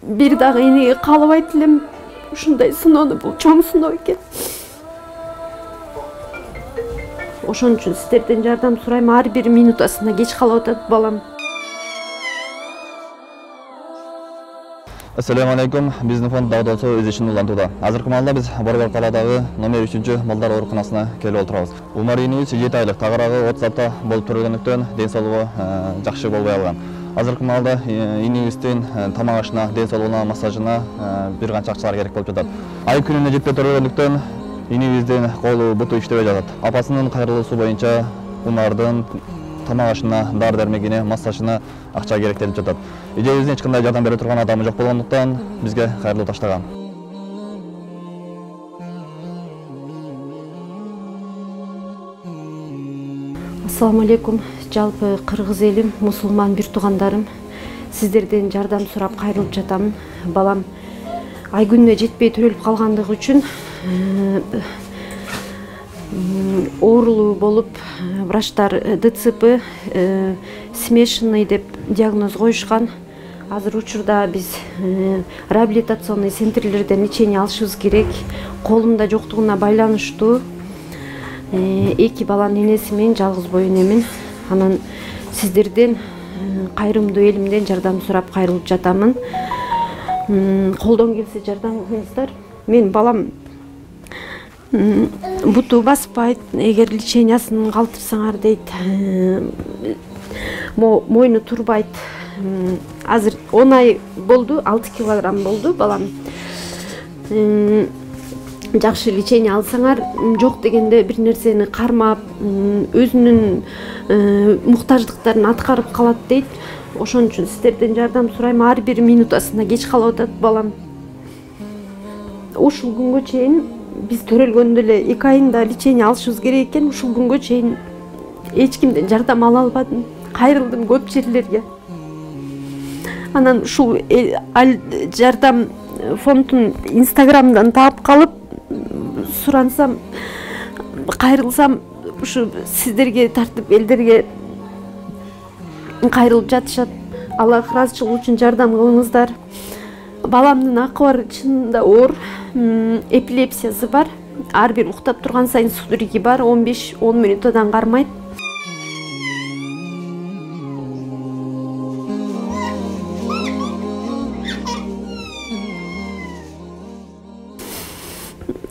бир дагы энеге каалабайт элем. Ушундай сыноону бул чоң сыноо экен. Ошон үчүн сиздерден жардам сурайм. Ар бир минутасына кеч калып атат балам. Assalamu alaikum. Биздин фонд дагы болсо өз ишин улантууда. Азыркы маалда биз Борбор калаадагы номер 3-балдар ооруканасына келип отурабыз. Улмаринибиз 7 айлык, тагыраагы 30 апта болуп тургандыктан ден соолугу жакшы болбой алган. Азыркы маалда инибиздин тамак ашына, ден соолугуна, массажына бир канча акчалар керек болуп жатат. Ай күнүнө жетпей тургандыктан инибиздин колу буту иштебей жатат. Апасынын кайрылуусу боюнча Умардын тамак ашына, дары-дармегине, массажына акча керектелип жатат. Эжебиздин эч кандай жардам бере турган адамы жок болгондуктан бизге кайрылуу таштаган. Ассаламу алейкум. Жалпы кыргыз элим, мусулман бир туугандарым. Сиздерден жардам сурап кайрылып жатам. Балам ай күнүнө жетпей төрөлүп калгандыгы үчүн оорулуу болуп, врачтар ДЦП смешанный деп диагноз коюшкан. Азыр учурда биз реабилитационный центрлерден лечение алышыбыз керек. Колумда жоктугуна байланыштуу. Эки баланын энеси мен жалгыз бой энемин. Анан сиздерден кайрымдуу элимден жардам сурап кайрылып жатамын. Колдон келсе жардам кылыңыздар. Мен балам буту баспайт, эгер лечениясын калтырсаңар дейт, мойну турбайт. Азыр 10 ай болду, 6 килограмм болду балам. Жакшы лечение алсаңар, жок дегенде бир нерсени кармап, өзүнүн муктаждыктарын аткарып калат дейт. Ошон үчүн сиздерден жардам сурайм. Ар бир минутасына кеч калып атат балам. Ушул күнгө чейин биз төрөлгөндө эле 2 айында лечение алышыбыз керек экен. Ушул күнгө чейин эч кимден жардам ала албадым. Кайрылдым көп жерлерге. Анан ушул жардам фондун инстаграмдан таап калып, сурансам, кайрылсам, ушу сиздерге тартып элдерге кайрылып жатышат. Аллах ыраазычылыгы үчүн жардам кылыңыздар. Баламдын акыбары чынында оор, эпилепсиясы бар. Ар бир уктап турган сайын судороги бар, 15-10 минутадан кармайт.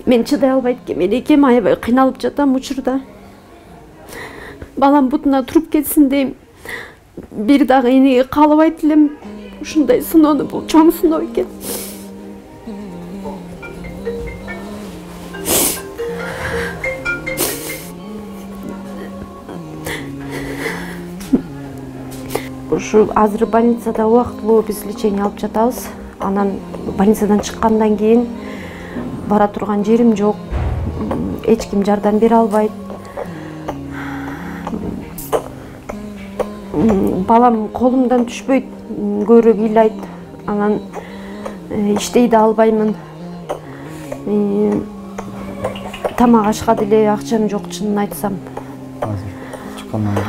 Мен чыдай албайт экем, аябай кыйналып жатам учурда. Балам бутуна туруп кетсин дейм. Бир дагы энеге каалабайт элем. Ушундай сыноону бул чоң сыноо экен. Ушу азыр больницада убактылуу биз лечение алып жатабыз. Анан больницадан чыккандан кийин бара турган жерим жок. Эч ким жардам бере албайт. Балам колумдан түшпөйт, көөрөк ыйлайт. Анан иштей да албаймын. Тамак ашка деле акчам жок, чынын айтсам.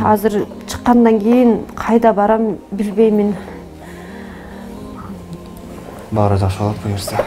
Азыр чыккандан кийин кайда барам билбеймин. Баары жакшы болот буюрса.